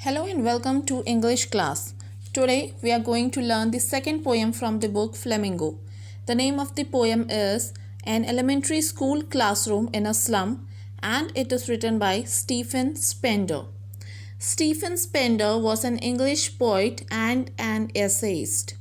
Hello and welcome to English class. Today we are going to learn the second poem from the book Flamingo. The name of the poem is An Elementary School Classroom in a Slum and it is written by Stephen Spender. Stephen Spender was an English poet and an essayist.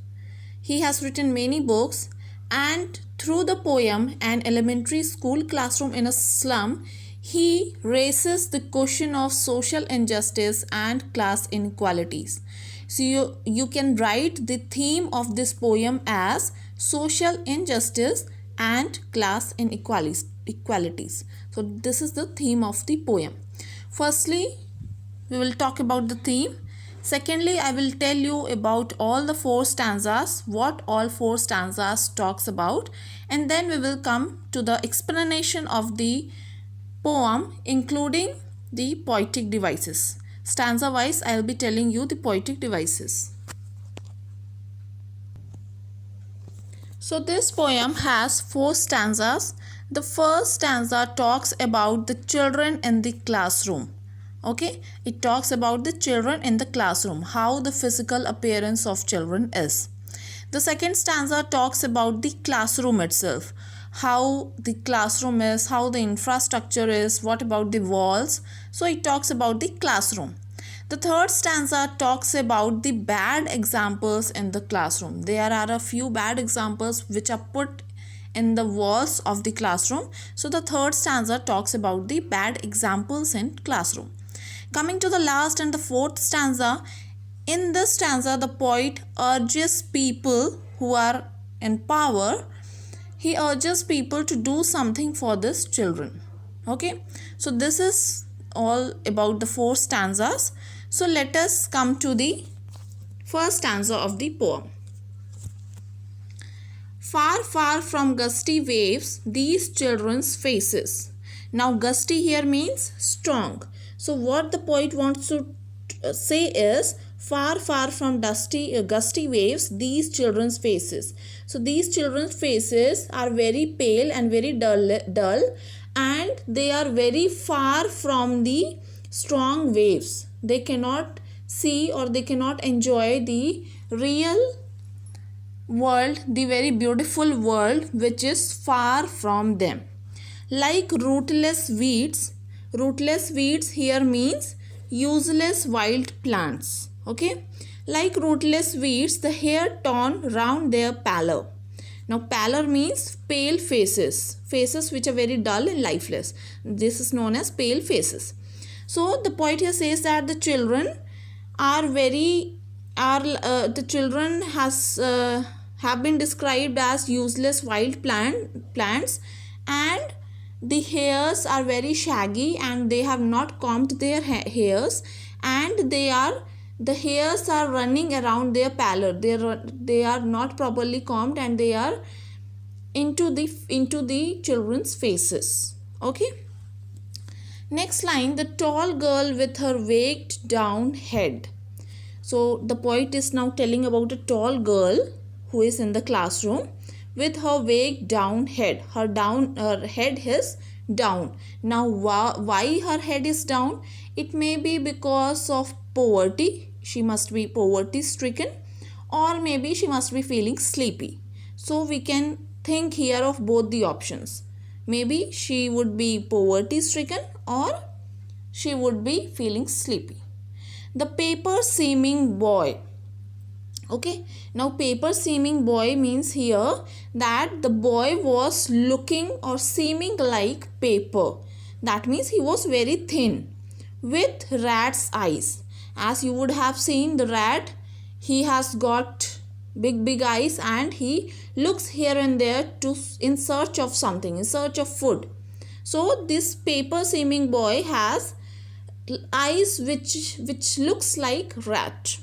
He has written many books and through the poem An Elementary School Classroom in a Slum, he raises the question of social injustice and class inequalities. So you can write the theme of this poem as social injustice and class inequalities. So this is the theme of the poem. Firstly, we will talk about the theme. Secondly, I will tell you about all the four stanzas, what all four stanzas talks about, and then we will come to the explanation of the poem including the poetic devices. Stanza wise, I will be telling you the poetic devices. So this poem has four stanzas. The first stanza talks about the children in the classroom. Okay, it talks about the children in the classroom, how the physical appearance of children is. The second stanza talks about the classroom itself, how the classroom is, how the infrastructure is, what about the walls. So it talks about the classroom. The third stanza talks about the bad examples in the classroom. There are a few bad examples which are put in the walls of the classroom. So the third stanza talks about the bad examples in classroom. Coming to the last and the fourth stanza, in this stanza the poet urges people who are in power, he urges people to do something for these children. Okay, so this is all about the four stanzas. So let us come to the first stanza of the poem. Far, far from gusty waves, these children's faces. Now gusty here means strong. So what the poet wants to say is, far, far from gusty waves, these children's faces. So these children's faces are very pale and very dull, and they are very far from the strong waves. They cannot see or they cannot enjoy the real world, the very beautiful world which is far from them. Like rootless weeds here means useless wild plants. Okay, like rootless weeds, the hair torn round their pallor. Now pallor means pale faces which are very dull and lifeless. This is known as pale faces. So the poet here says that the children have been described as useless wild plants, and the hairs are very shaggy and they have not combed their hairs, and the hairs are running around their pallor. They are not properly combed and they are into the children's faces. Okay, next line, the tall girl with her waked down head. So the poet is now telling about a tall girl who is in the classroom with her waked down head. Her head is down. Now why her head is down? It may be because of poverty. She must be poverty stricken, or maybe she must be feeling sleepy. So we can think here of both the options. Maybe she would be poverty stricken or she would be feeling sleepy. The paper seeming boy. Okay, now paper seeming boy means here that the boy was looking or seeming like paper. That means he was very thin with rat's eyes. As you would have seen, the rat, he has got big eyes and he looks here and there in search of something, in search of food. So this paper seeming boy has eyes which looks like rat.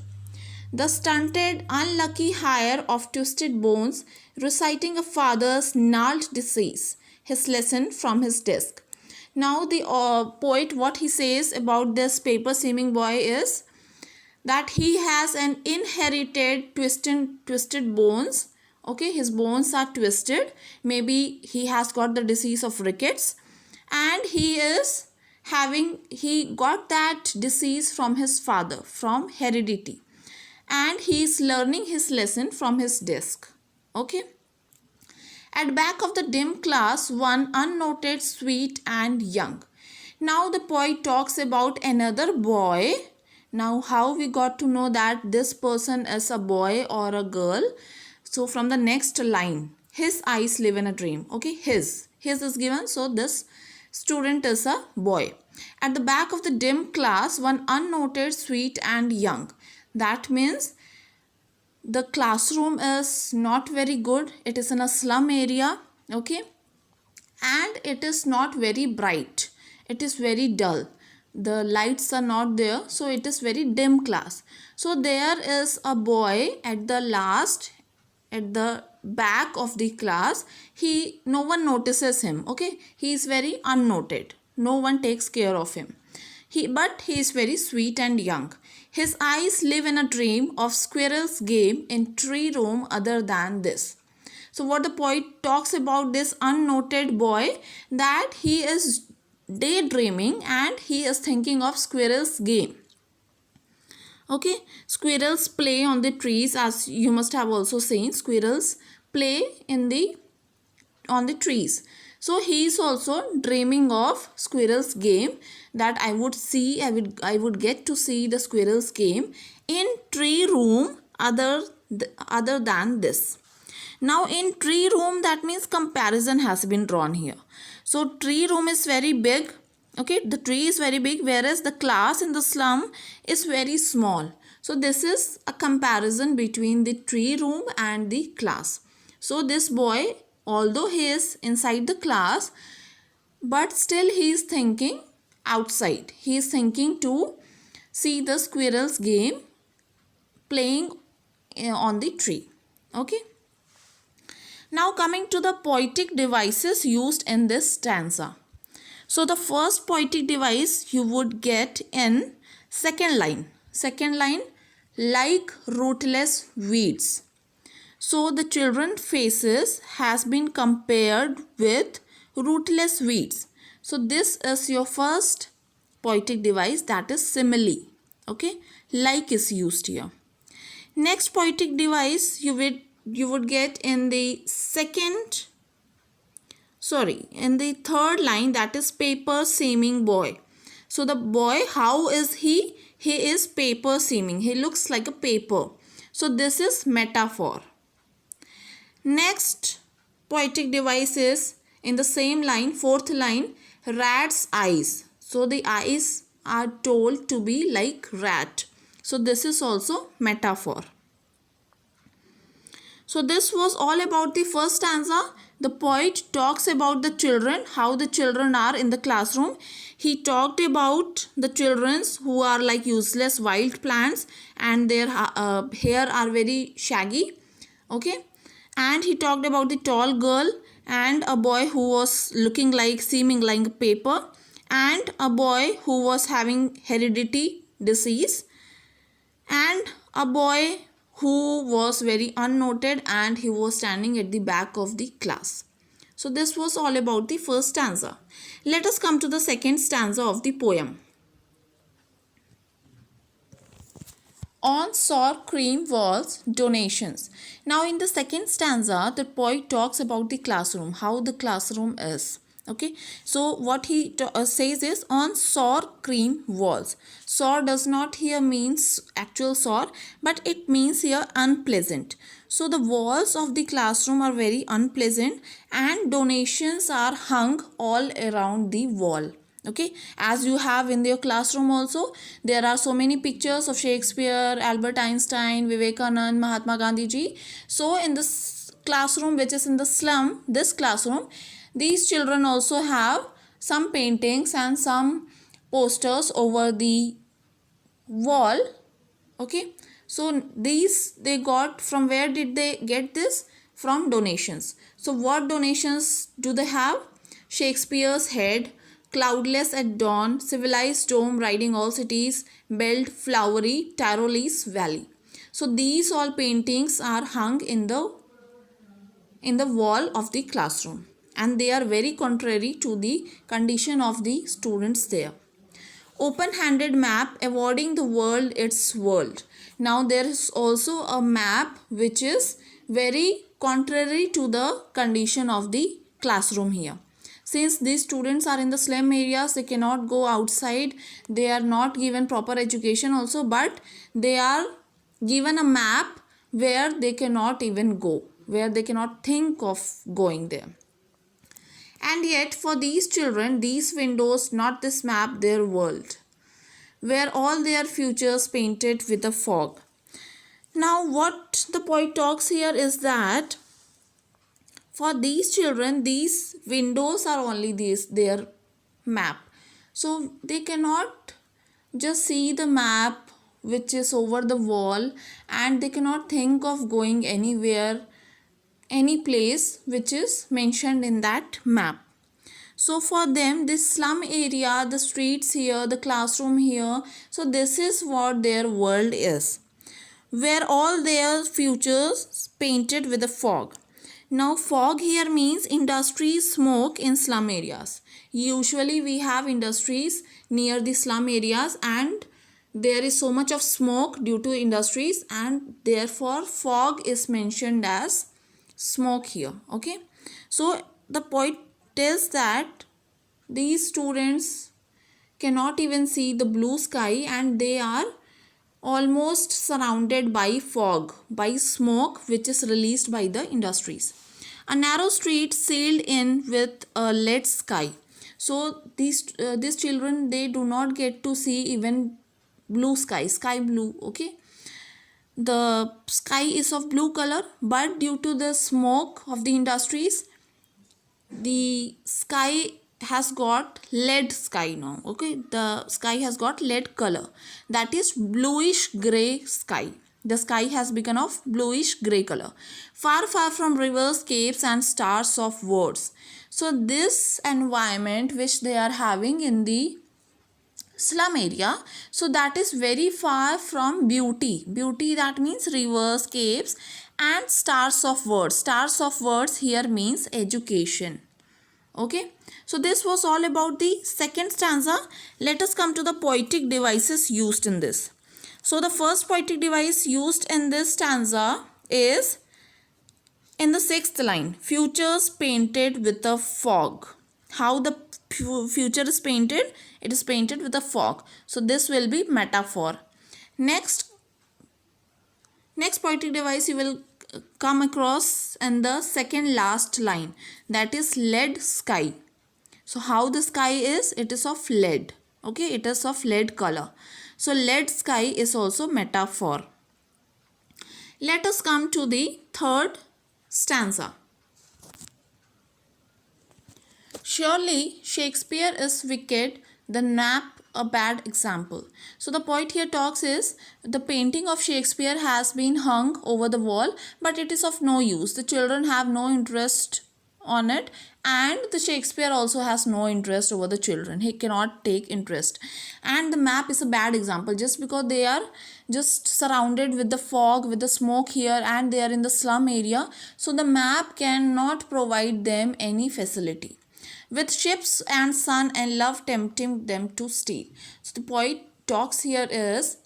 The stunted, unlucky hire of twisted bones, reciting a father's gnarled disease, his lesson from his desk. Now the poet, what he says about this paper seeming boy is that he has an inherited twisted bones. Okay, his bones are twisted. Maybe he has got the disease of rickets, and he is he got that disease from his father, from heredity, and he is learning his lesson from his desk. Okay. At back of the dim class, one unnoted, sweet and young. Now the poet talks about another boy. Now how we got to know that this person is a boy or a girl? So from the next line, his eyes live in a dream. Okay, his is given, so this student is a boy. At the back of the dim class, one unnoted, sweet and young. That means the classroom is not very good. It is in a slum area. Okay, and it is not very bright. It is very dull. The lights are not there, so it is very dim class. So there is a boy at the last, at the back of the class. No one notices him. Okay, he is very unnoted. No one takes care of him. But he is very sweet and young. His eyes live in a dream of squirrel's game in tree room other than this. So what the poet talks about this unnoted boy, that he is daydreaming and he is thinking of squirrel's game. Okay, squirrels play on the trees, as you must have also seen. Squirrels play on the trees. So he is also dreaming of squirrel's game, that I would get to see the squirrel's game in tree room other than this. Now in tree room, that means comparison has been drawn here. So tree room is very big. Okay, the tree is very big, whereas the class in the slum is very small. So this is a comparison between the tree room and the class. So this boy, although he is inside the class, but still he is thinking outside. He is thinking to see the squirrel's game playing on the tree. Okay. Now coming to the poetic devices used in this stanza. So the first poetic device you would get in second line. Second line, like rootless weeds. So the children's faces has been compared with rootless weeds. So this is your first poetic device, that is simile. Okay, like is used here. Next poetic device you would get in the third line, that is paper seeming boy. So the boy, how is he? He is paper seeming. He looks like a paper. So this is metaphor. Next poetic device is in the same line, fourth line, rat's eyes. So the eyes are told to be like rat. So this is also metaphor. So this was all about the first stanza. The poet talks about the children, how the children are in the classroom. He talked about the children who are like useless wild plants and their hair are very shaggy. Okay. And he talked about the tall girl and a boy who was seeming like a paper, and a boy who was having heredity disease, and a boy who was very unnoted and he was standing at the back of the class. So this was all about the first stanza. Let us come to the second stanza of the poem. On sour cream walls, donations. Now in the second stanza, the poet talks about the classroom, how the classroom is. Okay, so what he says is on sour cream walls. Sour does not here means actual sour, but it means here unpleasant. So the walls of the classroom are very unpleasant and donations are hung all around the wall. Okay, as you have in your classroom also, there are so many pictures of Shakespeare, Albert Einstein, Vivekanand, Mahatma Gandhi ji. So in this classroom, which is in the slum, this classroom, these children also have some paintings and some posters over the wall. Okay, so these they got from, where did they get this? From donations. So what donations do they have? Shakespeare's head, cloudless at dawn, civilized dome riding all cities, belt flowery, Tyrolese valley. So these all paintings are hung in the wall of the classroom. and they are very contrary to the condition of the students there. Open-handed map awarding the world its world. Now there is also a map which is very contrary to the condition of the classroom here. Since these students are in the slum areas, they cannot go outside, they are not given proper education also, but they are given a map where they cannot even go, where they cannot think of going there. And yet for these children, these windows, not this map, their world, where all their futures painted with a fog. Now what the poet talks here is that for these children, these windows are only their map. So they cannot just see the map which is over the wall, and they cannot think of going anywhere, any place which is mentioned in that map. So for them, this slum area, the streets here, the classroom here, so this is what their world is, where all their futures painted with a fog. Now fog here means industries, smoke in slum areas. Usually we have industries near the slum areas, and there is so much of smoke due to industries, and therefore fog is mentioned as smoke here. Okay, so the poet tells that these students cannot even see the blue sky, and they are almost surrounded by fog, by smoke which is released by the industries. A narrow street sealed in with a lead sky. So these children, they do not get to see even blue sky blue. Okay, the sky is of blue color, but due to the smoke of the industries, the sky has got lead sky now. Okay, the sky has got lead color, that is bluish gray sky. The sky has become of bluish gray color, far from rivers, caves and stars of words. So this environment which they are having in the slum area, so that is very far from beauty. That means rivers, caves and stars of words. Stars of words here means education. Okay, so this was all about the second stanza. Let us come to the poetic devices used in this. So the first poetic device used in this stanza is in the sixth line, futures painted with a fog. How the future is painted? It is painted with a fog. So this will be metaphor. Next poetic device you will come across in the second last line, that is lead sky. So how the sky is? It is of lead. Okay, it is of lead color. So lead sky is also metaphor. Let us come to the third stanza. Surely Shakespeare is wicked, the nap a bad example. So the poet here talks is the painting of Shakespeare has been hung over the wall, but it is of no use. The children have no interest on it, and the Shakespeare also has no interest over the children. He cannot take interest, and the map is a bad example just because they are just surrounded with the fog, with the smoke here, and they are in the slum area. So the map cannot provide them any facility, with ships and sun and love tempting them to steal. So the poet talks here is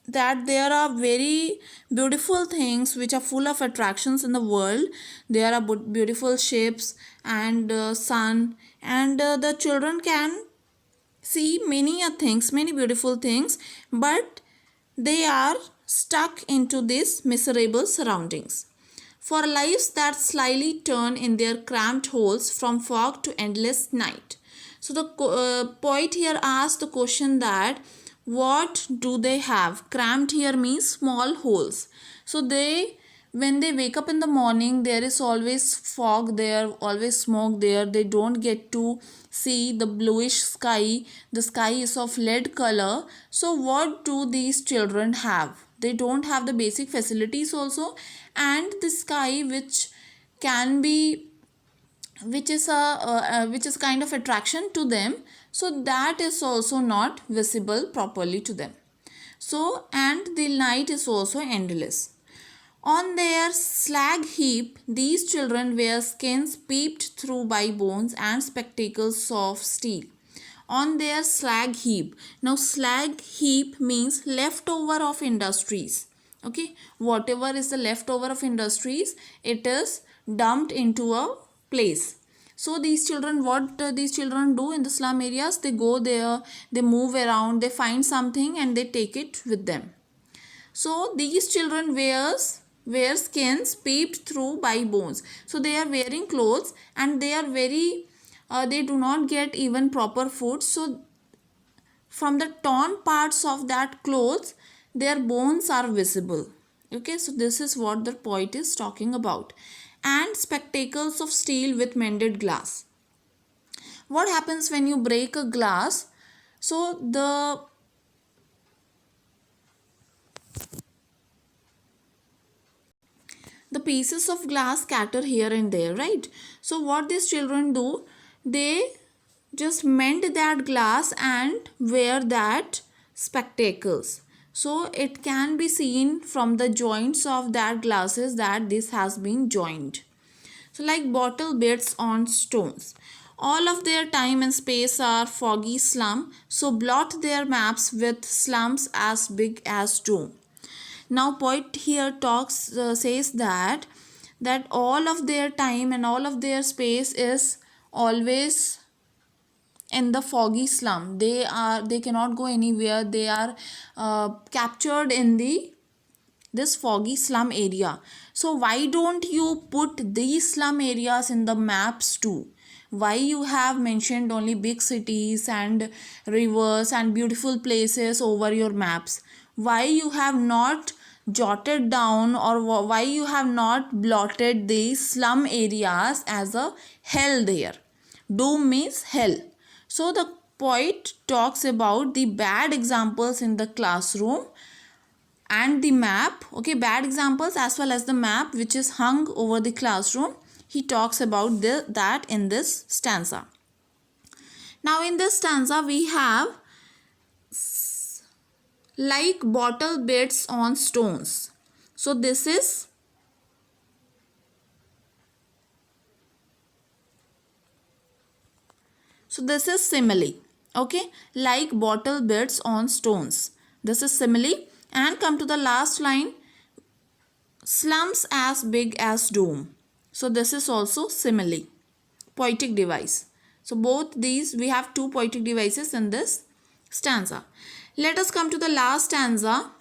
that there are very beautiful things which are full of attractions in the world. There are beautiful ships and sun, and the children can see many beautiful things, but they are stuck into these miserable surroundings. For lives that slyly turn in their cramped holes from fog to endless night. So the poet here asks the question that what do they have? Cramped here means small holes. So when they wake up in the morning, there is always fog there, always smoke there. They don't get to see the bluish sky. The sky is of lead color. So what do these children have? They don't have the basic facilities also, and the sky which is kind of attraction to them, so that is also not visible properly to them. So, and the night is also endless. On their slag heap, these children wear skins peeped through by bones and spectacles of steel. On their slag heap. Now, slag heap means leftover of industries. Okay, whatever is the leftover of industries, it is dumped into a place. So these children, what these children do in the slum areas, they go there, they move around, they find something and they take it with them. So these children wear skins peeped through by bones. So they are wearing clothes and they are very they do not get even proper food. So from the torn parts of that clothes, their bones are visible. Okay, so this is what the poet is talking about. And spectacles of steel with mended glass. What happens when you break a glass? So the pieces of glass scatter here and there, right? So what these children do, they just mend that glass and wear that spectacles, so it can be seen from the joints of that glasses that this has been joined. So like bottle bits on stones. All of their time and space are foggy slum, so blot their maps with slums as big as dome. Now poet here says that all of their time and all of their space is always in the foggy slum. They cannot go anywhere. They are captured in this foggy slum area. So why don't you put these slum areas in the maps too? Why you have mentioned only big cities and rivers and beautiful places over your maps? Why you have not jotted down, or why you have not blotted these slum areas as a hell there? Doom means hell. So the poet talks about the bad examples in the classroom and the map. Okay, bad examples as well as the map which is hung over the classroom. He talks about that in this stanza. Now in this stanza we have like bottle bits on stones. So this is simile. Okay, like bottle bits on stones. This is simile. And come to the last line, slums as big as dome. So this is also simile, poetic device. So both these, we have two poetic devices in this stanza. Let us come to the last stanza.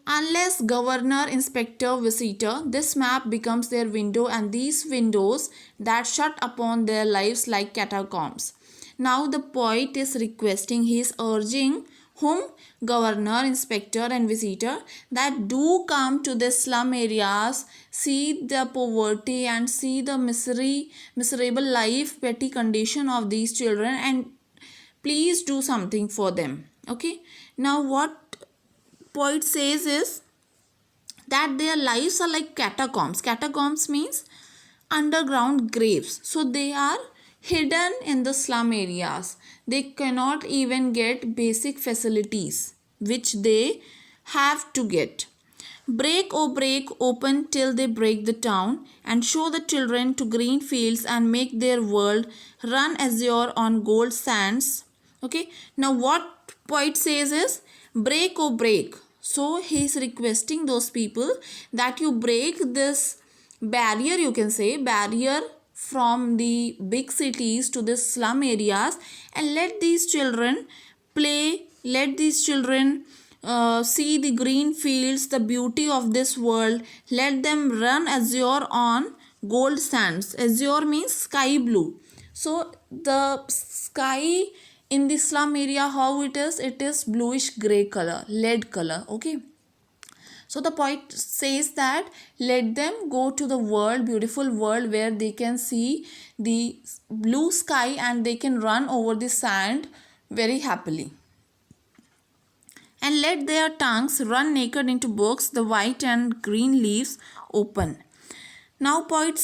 Unless governor, inspector, visitor, this map becomes their window, and these windows that shut upon their lives like catacombs. Now the poet is requesting, he is urging whom? Governor, inspector and visitor, that do come to the slum areas, see the poverty and see the miserable life, petty condition of these children, and please do something for them. Okay, now what poet says is that their lives are like catacombs. Catacombs means underground graves. So they are hidden in the slum areas. They cannot even get basic facilities which they have to get. Break, oh break, open till they break the town, and show the children to green fields and make their world run azure on gold sands. Okay, now what poet says is break, oh break. So he is requesting those people that you break this barrier, you can say barrier from the big cities to the slum areas, and let these children play, let these children see the green fields, the beauty of this world. Let them run azure on gold sands. Azure means sky blue. So the sky in the slum area, how it is bluish gray color, lead color. Okay, so the poet says that let them go to the world, beautiful world, where they can see the blue sky and they can run over the sand very happily. And let their tongues run naked into books, the white and green leaves open. Now poet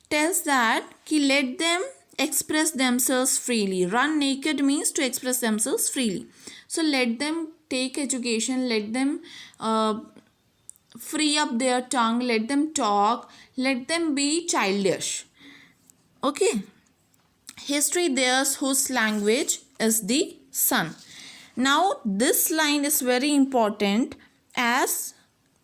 tells that let them express themselves freely. Run naked means to express themselves freely. So let them take education, let them free up their tongue, let them talk, let them be childish. Okay. History theirs whose language is the sun. Now this line is very important, as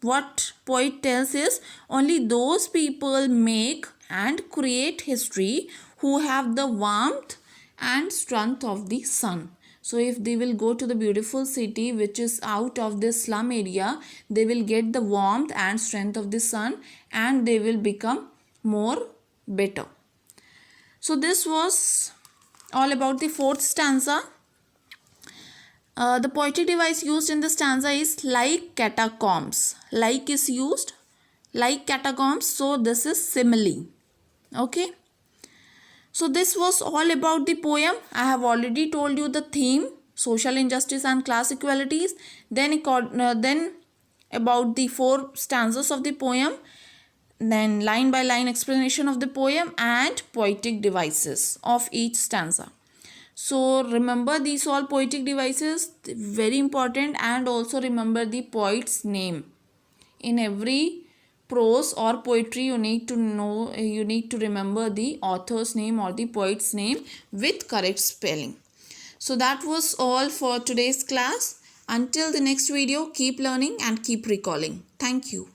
what poet tells is only those people make and create history who have the warmth and strength of the sun. So if they will go to the beautiful city which is out of this slum area, they will get the warmth and strength of the sun and they will become more better. So this was all about the fourth stanza. The poetic device used in the stanza is like catacombs. Like is used, like catacombs. So this is simile. Okay. So this was all about the poem. I have already told you the theme, social injustice and class equalities. Then about the 4 stanzas of the poem. Then line by line explanation of the poem and poetic devices of each stanza. So remember these all poetic devices, very important, and also remember the poet's name. In every prose or poetry you need to remember the author's name or the poet's name with correct spelling. So that was all for today's class. Until the next video, keep learning and keep recalling. Thank you.